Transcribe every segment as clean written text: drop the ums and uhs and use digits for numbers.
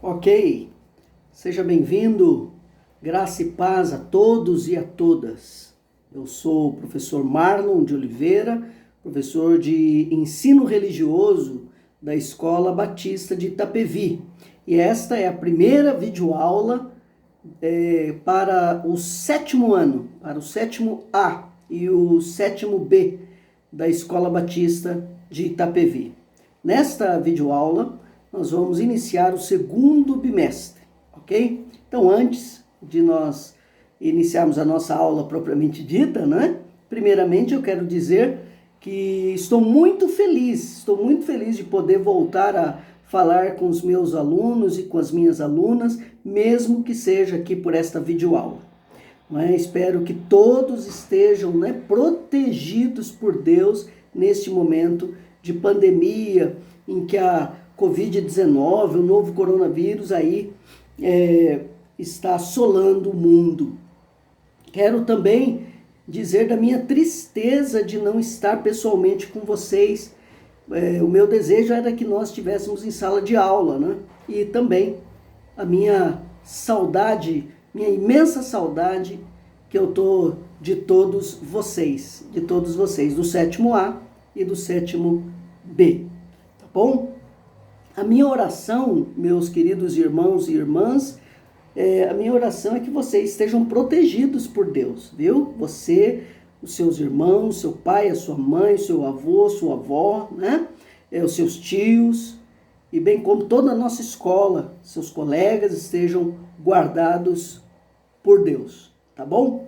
Ok, seja bem-vindo, graça e paz a todos e a todas. Eu sou o professor Marlon de Oliveira, professor de ensino religioso da Escola Batista de Itapevi. E esta é a primeira videoaula para o sétimo ano, para o sétimo A e o sétimo B da Escola Batista de Itapevi. Nesta videoaula, nós vamos iniciar o segundo bimestre, ok? Então, antes de nós iniciarmos a nossa aula propriamente dita, né? Primeiramente, eu quero dizer que estou muito feliz de poder voltar a falar com os meus alunos e com as minhas alunas, mesmo que seja aqui por esta videoaula. Espero que todos estejam protegidos por Deus neste momento de pandemia, em que a Covid-19, o novo coronavírus aí está assolando o mundo. Quero também dizer da minha tristeza de não estar pessoalmente com vocês. O meu desejo era que nós estivéssemos em sala de aula, né? E também a minha saudade, minha imensa saudade que eu tô de todos vocês, do sétimo A e do sétimo B, tá bom? A minha oração, meus queridos irmãos e irmãs, a minha oração é que vocês estejam protegidos por Deus, viu? Você, os seus irmãos, seu pai, a sua mãe, seu avô, sua avó, né? Os seus tios, e bem como toda a nossa escola, seus colegas estejam guardados por Deus, tá bom?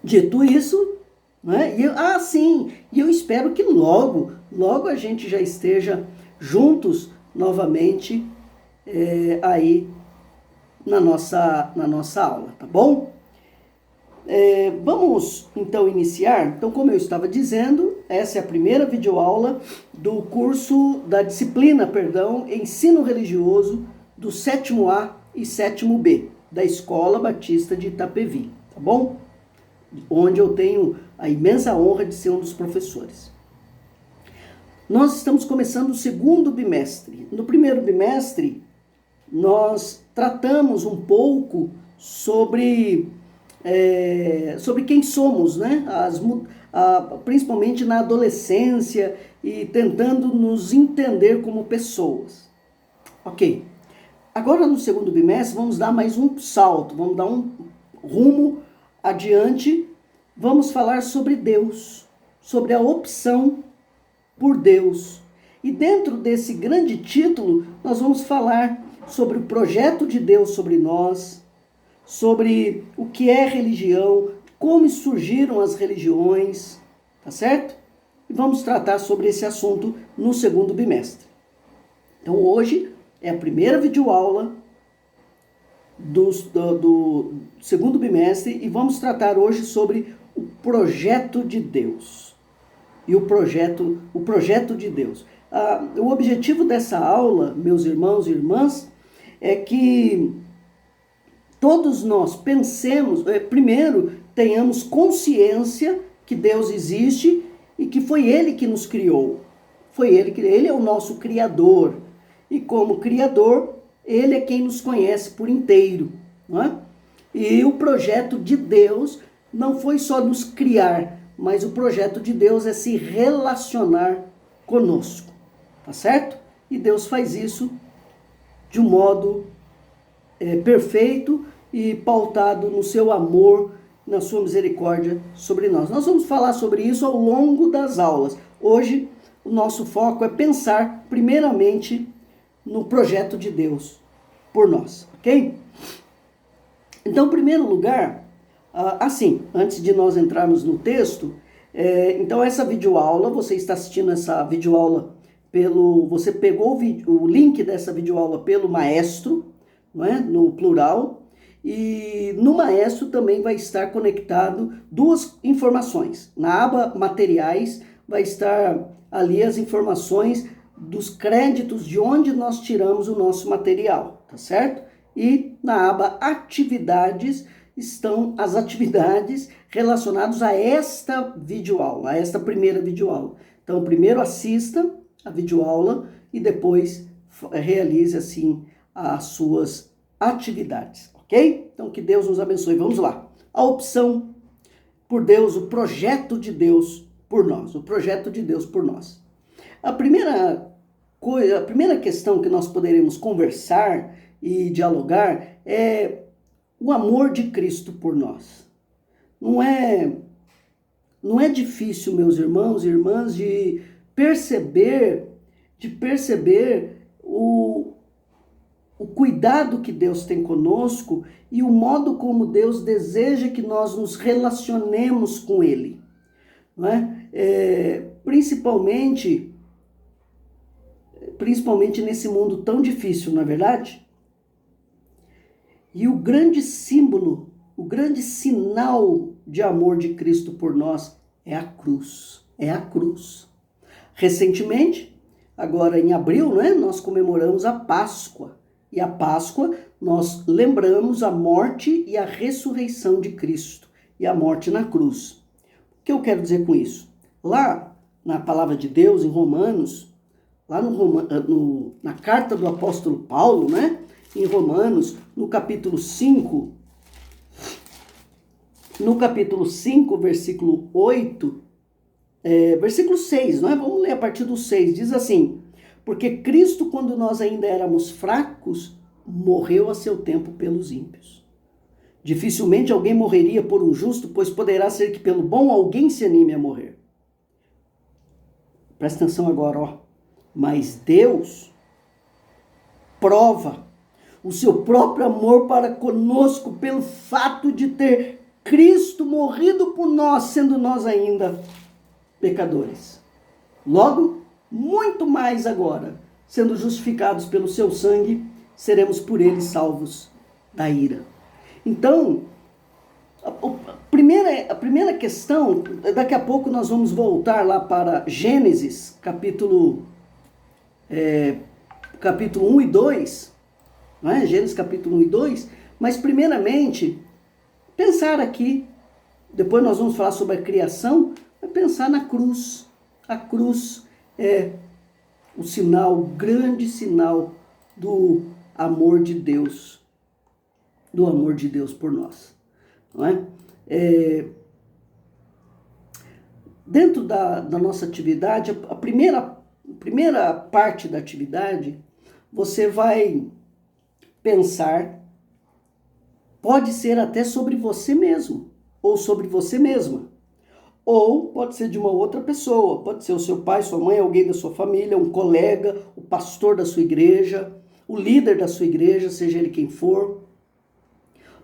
Dito isso, né? E eu espero que logo a gente já esteja juntos novamente aí na nossa aula, tá bom? Vamos então iniciar. Então, como eu estava dizendo, essa é a primeira videoaula do curso da disciplina, Ensino Religioso do sétimo A e sétimo B da Escola Batista de Itapevi, tá bom? Onde eu tenho a imensa honra de ser um dos professores. Nós estamos começando o segundo bimestre. No primeiro bimestre, nós tratamos um pouco sobre quem somos, né? Principalmente na adolescência e tentando nos entender como pessoas. Ok. Agora, no segundo bimestre, vamos dar mais um salto, vamos dar um rumo adiante. Vamos falar sobre Deus, sobre a opção por Deus. E dentro desse grande título, nós vamos falar sobre o projeto de Deus sobre nós, sobre o que é religião, como surgiram as religiões, tá certo? E vamos tratar sobre esse assunto no segundo bimestre. Então hoje é a primeira videoaula do segundo bimestre e vamos tratar hoje sobre o projeto de Deus. E o projeto de Deus. O objetivo dessa aula, meus irmãos e irmãs, é que todos nós pensemos, primeiro tenhamos consciência que Deus existe e que foi Ele que nos criou. Ele é o nosso Criador. E como Criador, Ele é quem nos conhece por inteiro. Não é? E o projeto de Deus não foi só nos criar, mas o projeto de Deus é se relacionar conosco. Tá certo? E Deus faz isso de um modo perfeito e pautado no seu amor, na sua misericórdia sobre nós. Nós vamos falar sobre isso ao longo das aulas. Hoje, o nosso foco é pensar primeiramente no projeto de Deus por nós, ok? Então, em primeiro lugar, antes de nós entrarmos no texto, então essa videoaula, você está assistindo essa videoaula você pegou o link dessa videoaula pelo Maestro, não é? No plural, e no Maestro também vai estar conectado duas informações. Na aba Materiais vai estar ali as informações dos créditos de onde nós tiramos o nosso material, tá certo? E na aba Atividades estão as atividades relacionadas a esta videoaula, a esta primeira videoaula. Então, primeiro assista a videoaula e depois realize assim as suas atividades, ok? Então que Deus nos abençoe. Vamos lá. A opção por Deus, o projeto de Deus por nós, o projeto de Deus por nós. A primeira questão que nós poderemos conversar e dialogar é o amor de Cristo por nós. Não é difícil, meus irmãos e irmãs, de perceber o cuidado que Deus tem conosco e o modo como Deus deseja que nós nos relacionemos com Ele. Não é? Principalmente nesse mundo tão difícil, não é verdade? E o grande símbolo, o grande sinal de amor de Cristo por nós é a cruz. É a cruz. Recentemente, agora em abril, não é? Nós comemoramos a Páscoa. E a Páscoa nós lembramos a morte e a ressurreição de Cristo. E a morte na cruz. O que eu quero dizer com isso? Lá na palavra de Deus, em Romanos, lá na carta do apóstolo Paulo, né? Em Romanos, no capítulo 5, versículo 8, versículo 6, não é? Vamos ler a partir do 6, diz assim: porque Cristo, quando nós ainda éramos fracos, morreu a seu tempo pelos ímpios. Dificilmente alguém morreria por um justo, pois poderá ser que pelo bom alguém se anime a morrer. Presta atenção agora, ó. Mas Deus prova o seu próprio amor para conosco pelo fato de ter Cristo morrido por nós, sendo nós ainda pecadores. Logo, muito mais agora, sendo justificados pelo seu sangue, seremos por ele salvos da ira. Então, a primeira questão, daqui a pouco nós vamos voltar lá para Gênesis, capítulo 1 e 2, não é? Gênesis capítulo 1 e 2, mas primeiramente, pensar aqui, depois nós vamos falar sobre a criação, mas pensar na cruz. A cruz é o sinal, o grande sinal do amor de Deus por nós. Não é? Dentro da nossa atividade, a primeira parte da atividade, você vai pensar, pode ser até sobre você mesmo, ou sobre você mesma, ou pode ser de uma outra pessoa, pode ser o seu pai, sua mãe, alguém da sua família, um colega, o pastor da sua igreja, o líder da sua igreja, seja ele quem for,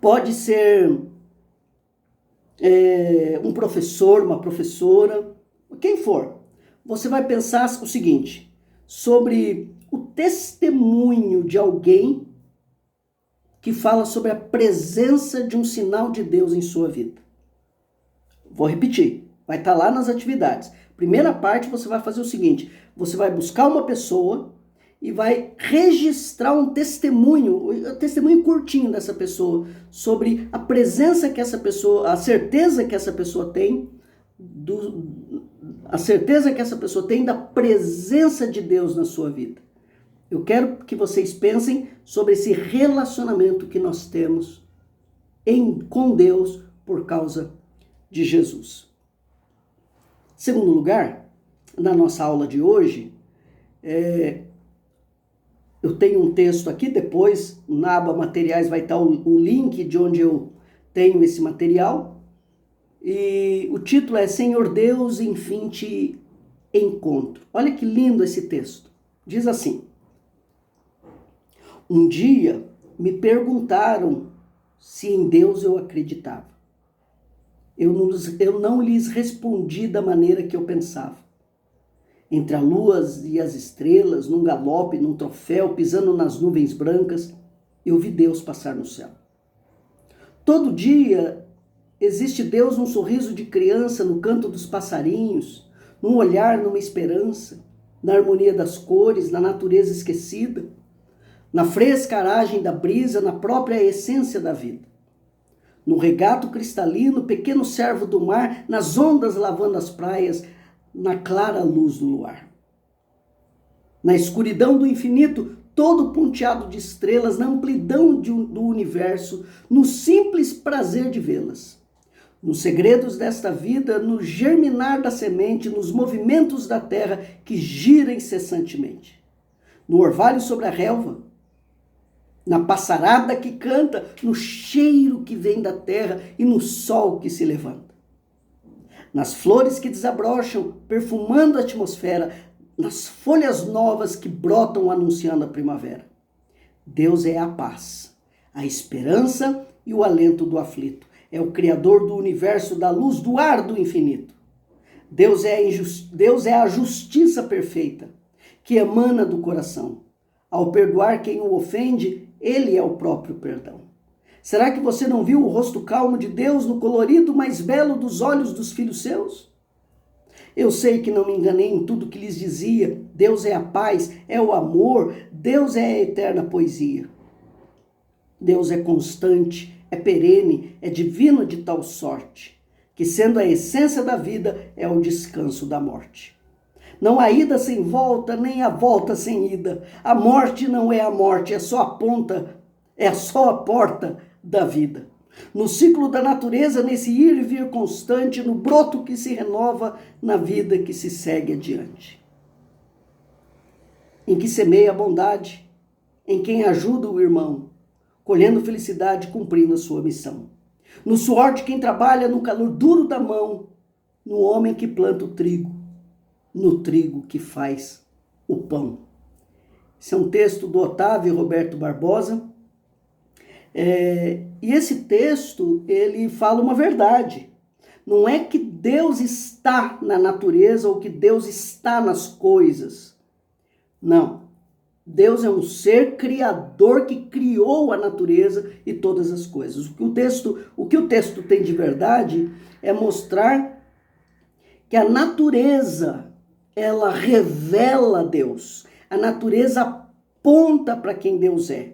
pode ser um professor, uma professora, quem for. Você vai pensar o seguinte, sobre o testemunho de alguém que fala sobre a presença de um sinal de Deus em sua vida. Vou repetir, vai estar lá nas atividades. Primeira parte, você vai fazer o seguinte, você vai buscar uma pessoa e vai registrar um testemunho curtinho dessa pessoa, sobre a presença que essa pessoa, a certeza que essa pessoa tem, da presença de Deus na sua vida. Eu quero que vocês pensem sobre esse relacionamento que nós temos com Deus por causa de Jesus. Segundo lugar, na nossa aula de hoje, eu tenho um texto aqui, depois na aba materiais vai estar o link de onde eu tenho esse material. E o título é Senhor Deus, enfim te encontro. Olha que lindo esse texto. Diz assim: um dia me perguntaram se em Deus eu acreditava. Eu não lhes respondi da maneira que eu pensava. Entre a lua e as estrelas, num galope, num troféu, pisando nas nuvens brancas, eu vi Deus passar no céu. Todo dia existe Deus num sorriso de criança, no canto dos passarinhos, num olhar, numa esperança, na harmonia das cores, na natureza esquecida, na fresca aragem da brisa, na própria essência da vida. No regato cristalino, pequeno servo do mar, nas ondas lavando as praias, na clara luz do luar. Na escuridão do infinito, todo ponteado de estrelas, na amplidão do universo, no simples prazer de vê-las. Nos segredos desta vida, no germinar da semente, nos movimentos da terra que gira incessantemente. No orvalho sobre a relva, na passarada que canta, no cheiro que vem da terra e no sol que se levanta. Nas flores que desabrocham, perfumando a atmosfera, nas folhas novas que brotam anunciando a primavera. Deus é a paz, a esperança e o alento do aflito. É o Criador do universo, da luz do ar do infinito. Deus é a justiça perfeita, que emana do coração. Ao perdoar quem o ofende, ele é o próprio perdão. Será que você não viu o rosto calmo de Deus no colorido mais belo dos olhos dos filhos seus? Eu sei que não me enganei em tudo que lhes dizia. Deus é a paz, é o amor, Deus é a eterna poesia. Deus é constante, é perene, é divino de tal sorte, que sendo a essência da vida, é o descanso da morte. Não há ida sem volta, nem a volta sem ida. A morte não é a morte, é só a porta da vida. No ciclo da natureza, nesse ir e vir constante, no broto que se renova, na vida que se segue adiante. Em que semeia a bondade, em quem ajuda o irmão, colhendo felicidade, cumprindo a sua missão. No suor de quem trabalha, no calor duro da mão, no homem que planta o trigo, no trigo que faz o pão. Esse é um texto do Otávio Roberto Barbosa. E esse texto, ele fala uma verdade. Não é que Deus está na natureza ou que Deus está nas coisas. Não. Deus é um ser criador que criou a natureza e todas as coisas. O que o texto tem de verdade é mostrar que a natureza, ela revela Deus. A natureza aponta para quem Deus é.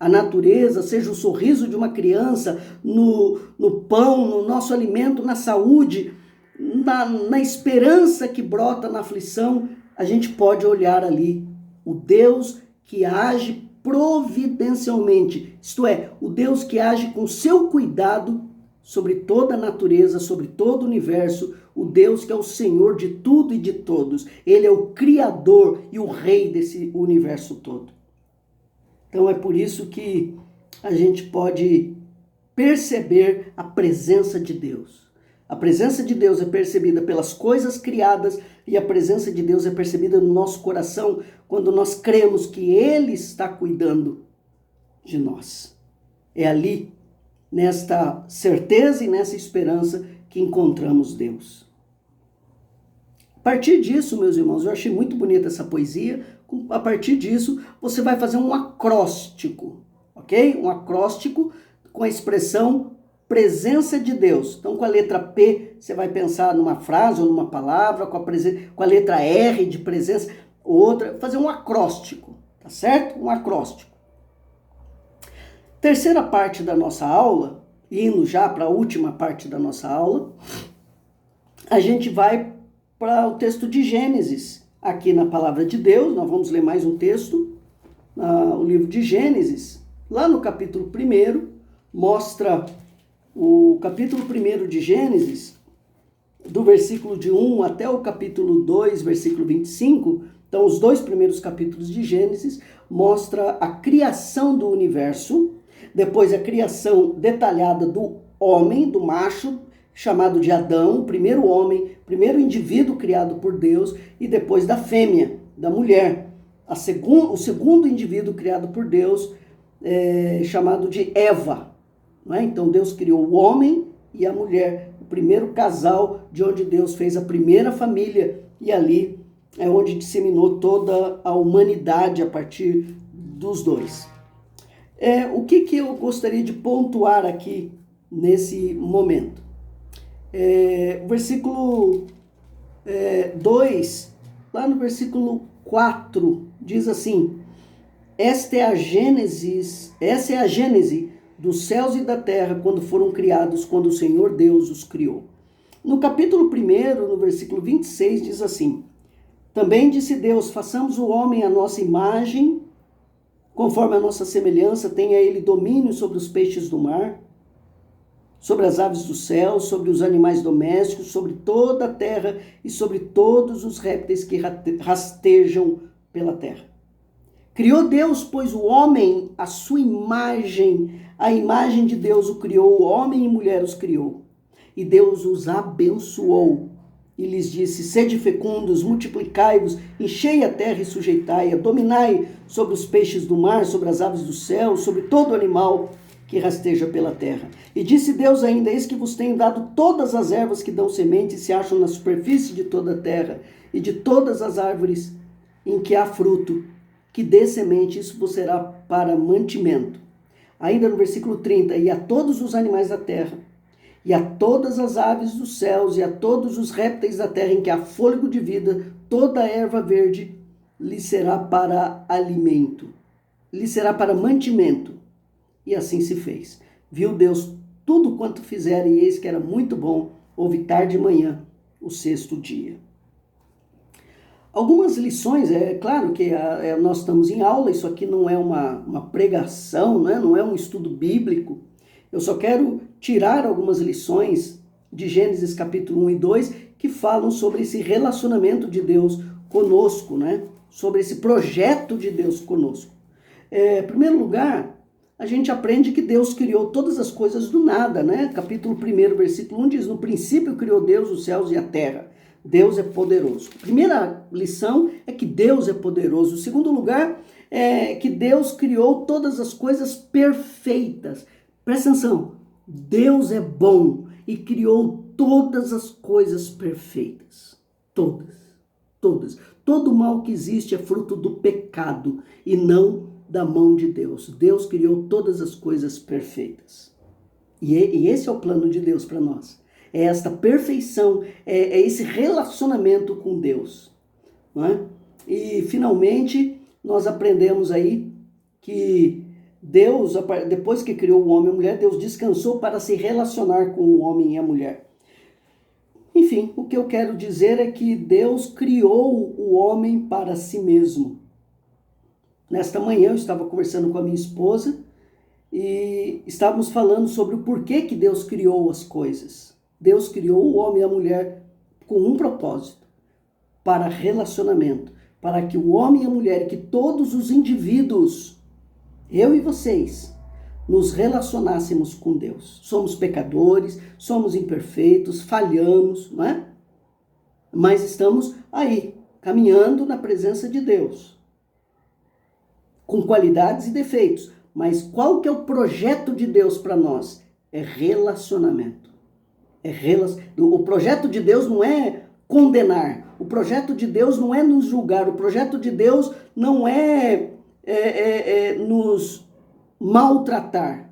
A natureza, seja o sorriso de uma criança, no pão, no nosso alimento, na saúde, na esperança que brota na aflição, a gente pode olhar ali o Deus que age providencialmente, isto é, o Deus que age com seu cuidado sobre toda a natureza, sobre todo o universo, o Deus que é o Senhor de tudo e de todos. Ele é o Criador e o Rei desse universo todo. Então é por isso que a gente pode perceber a presença de Deus. A presença de Deus é percebida pelas coisas criadas e a presença de Deus é percebida no nosso coração quando nós cremos que Ele está cuidando de nós. É ali, nesta certeza e nessa esperança, que encontramos Deus. A partir disso, meus irmãos, eu achei muito bonita essa poesia. A partir disso, você vai fazer um acróstico, ok? Um acróstico com a expressão presença de Deus. Então, com a letra P, você vai pensar numa frase ou numa palavra, com a letra R de presença, outra, fazer um acróstico, tá certo? Um acróstico. Terceira parte da nossa aula, indo já para a última parte da nossa aula, a gente vai para o texto de Gênesis. Aqui na Palavra de Deus, nós vamos ler mais um texto, o livro de Gênesis, lá no capítulo 1, mostra o capítulo 1 de Gênesis, do versículo de 1 até o capítulo 2, versículo 25, então os dois primeiros capítulos de Gênesis, mostra a criação do universo, depois a criação detalhada do homem, do macho, chamado de Adão, o primeiro homem, primeiro indivíduo criado por Deus, e depois da fêmea, da mulher, o segundo indivíduo criado por Deus, chamado de Eva. Não é? Então Deus criou o homem e a mulher, o primeiro casal de onde Deus fez a primeira família, e ali é onde disseminou toda a humanidade a partir dos dois. O que eu gostaria de pontuar aqui nesse momento? O versículo 2, lá no versículo 4, diz assim: essa é a Gênese dos céus e da terra quando foram criados, quando o Senhor Deus os criou. No capítulo 1, no versículo 26, diz assim: Também disse Deus, façamos o homem à nossa imagem, conforme a nossa semelhança, tenha ele domínio sobre os peixes do mar, sobre as aves do céu, sobre os animais domésticos, sobre toda a terra e sobre todos os répteis que rastejam pela terra. Criou Deus, pois, o homem, a sua imagem, a imagem de Deus o criou, homem e mulher os criou. E Deus os abençoou e lhes disse, sede fecundos, multiplicai-vos, enchei a terra e sujeitai-a, dominai sobre os peixes do mar, sobre as aves do céu, sobre todo animal que rasteja pela terra. E disse Deus ainda, eis que vos tenho dado todas as ervas que dão semente e se acham na superfície de toda a terra, e de todas as árvores em que há fruto, que dê semente, isso vos será para mantimento. Ainda no versículo 30, e a todos os animais da terra, e a todas as aves dos céus, e a todos os répteis da terra em que há fôlego de vida, toda a erva verde lhe será para alimento, lhe será para mantimento. E assim se fez. Viu Deus tudo quanto fizera, e eis que era muito bom. Houve tarde e manhã, o sexto dia. Algumas lições, é claro que nós estamos em aula, isso aqui não é uma pregação, né? Não é um estudo bíblico. Eu só quero tirar algumas lições de Gênesis capítulo 1 e 2 que falam sobre esse relacionamento de Deus conosco, né? Sobre esse projeto de Deus conosco. Em primeiro lugar, a gente aprende que Deus criou todas as coisas do nada, né? Capítulo 1, versículo 1 diz, no princípio criou Deus os céus e a terra. Deus é poderoso. A primeira lição é que Deus é poderoso. O segundo lugar é que Deus criou todas as coisas perfeitas. Presta atenção, Deus é bom e criou todas as coisas perfeitas. Todas, todas. Todo mal que existe é fruto do pecado e não da mão de Deus. Deus criou todas as coisas perfeitas. E esse é o plano de Deus para nós. É esta perfeição, é esse relacionamento com Deus. Não é? E finalmente nós aprendemos aí que Deus, depois que criou o homem e a mulher, Deus descansou para se relacionar com o homem e a mulher. Enfim, o que eu quero dizer é que Deus criou o homem para si mesmo. Nesta manhã eu estava conversando com a minha esposa e estávamos falando sobre o porquê que Deus criou as coisas. Deus criou o homem e a mulher com um propósito, para relacionamento, para que o homem e a mulher, que todos os indivíduos, eu e vocês, nos relacionássemos com Deus. Somos pecadores, somos imperfeitos, falhamos, não é? Mas estamos aí, caminhando na presença de Deus, com qualidades e defeitos. Mas qual que é o projeto de Deus para nós? É relacionamento. O projeto de Deus não é condenar. O projeto de Deus não é nos julgar. O projeto de Deus não é nos maltratar.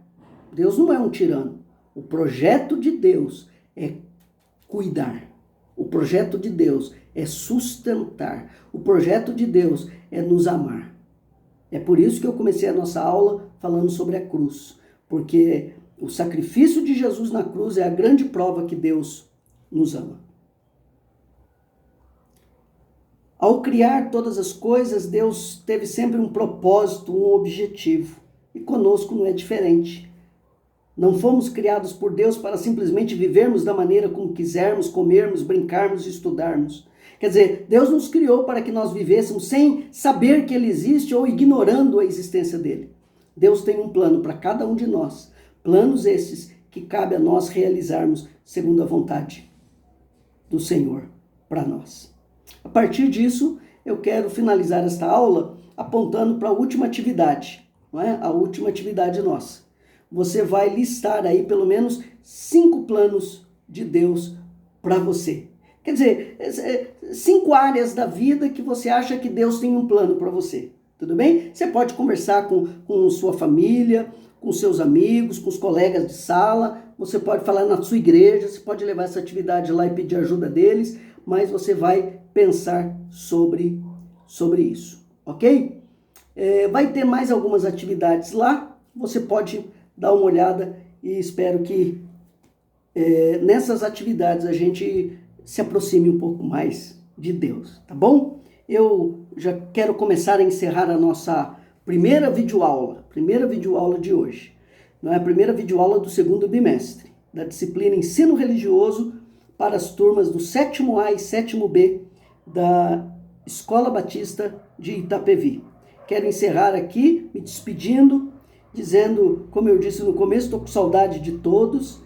Deus não é um tirano. O projeto de Deus é cuidar. O projeto de Deus é sustentar. O projeto de Deus é nos amar. É por isso que eu comecei a nossa aula falando sobre a cruz. Porque o sacrifício de Jesus na cruz é a grande prova que Deus nos ama. Ao criar todas as coisas, Deus teve sempre um propósito, um objetivo. E conosco não é diferente. Não fomos criados por Deus para simplesmente vivermos da maneira como quisermos, comermos, brincarmos e estudarmos. Quer dizer, Deus nos criou para que nós vivêssemos sem saber que Ele existe ou ignorando a existência dEle. Deus tem um plano para cada um de nós. Planos esses que cabe a nós realizarmos segundo a vontade do Senhor para nós. A partir disso, eu quero finalizar esta aula apontando para a última atividade, não é? A última atividade nossa. Você vai listar aí pelo menos 5 planos de Deus para você. Quer dizer, 5 áreas da vida que você acha que Deus tem um plano para você. Tudo bem? Você pode conversar com sua família, com seus amigos, com os colegas de sala, você pode falar na sua igreja, você pode levar essa atividade lá e pedir ajuda deles, mas você vai pensar sobre isso, ok? Vai ter mais algumas atividades lá, você pode dar uma olhada e espero que nessas atividades a gente se aproxime um pouco mais de Deus, tá bom? eu já quero começar a encerrar a nossa primeira videoaula de hoje. Não é a primeira videoaula do segundo bimestre, da disciplina Ensino Religioso para as turmas do 7º A e 7º B da Escola Batista de Itapevi. Quero encerrar aqui me despedindo, dizendo, como eu disse no começo, estou com saudade de todos.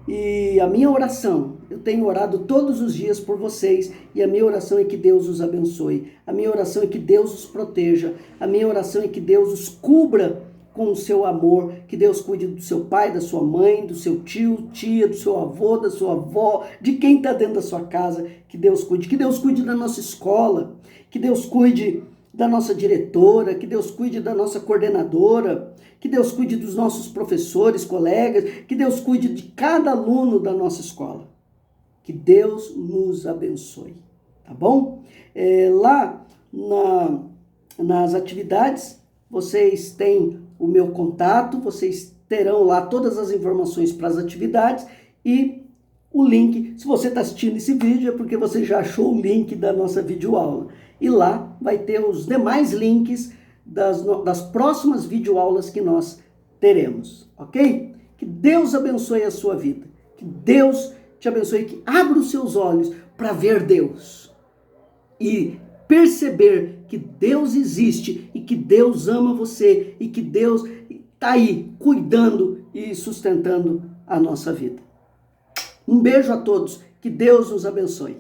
E a minha oração, eu tenho orado todos os dias por vocês, e a minha oração é que Deus os abençoe. A minha oração é que Deus os proteja. A minha oração é que Deus os cubra com o seu amor, que Deus cuide do seu pai, da sua mãe, do seu tio, tia, do seu avô, da sua avó, de quem está dentro da sua casa, que Deus cuide da nossa escola, que Deus cuide da nossa diretora, que Deus cuide da nossa coordenadora, que Deus cuide dos nossos professores, colegas, que Deus cuide de cada aluno da nossa escola. Que Deus nos abençoe, tá bom? Lá nas atividades, vocês têm o meu contato, vocês terão lá todas as informações para as atividades e o link. Se você está assistindo esse vídeo é porque você já achou o link da nossa videoaula. E lá vai ter os demais links das próximas videoaulas que nós teremos, ok? Que Deus abençoe a sua vida, que Deus te abençoe, que abra os seus olhos para ver Deus e perceber que Deus existe e que Deus ama você e que Deus está aí cuidando e sustentando a nossa vida. Um beijo a todos, que Deus nos abençoe.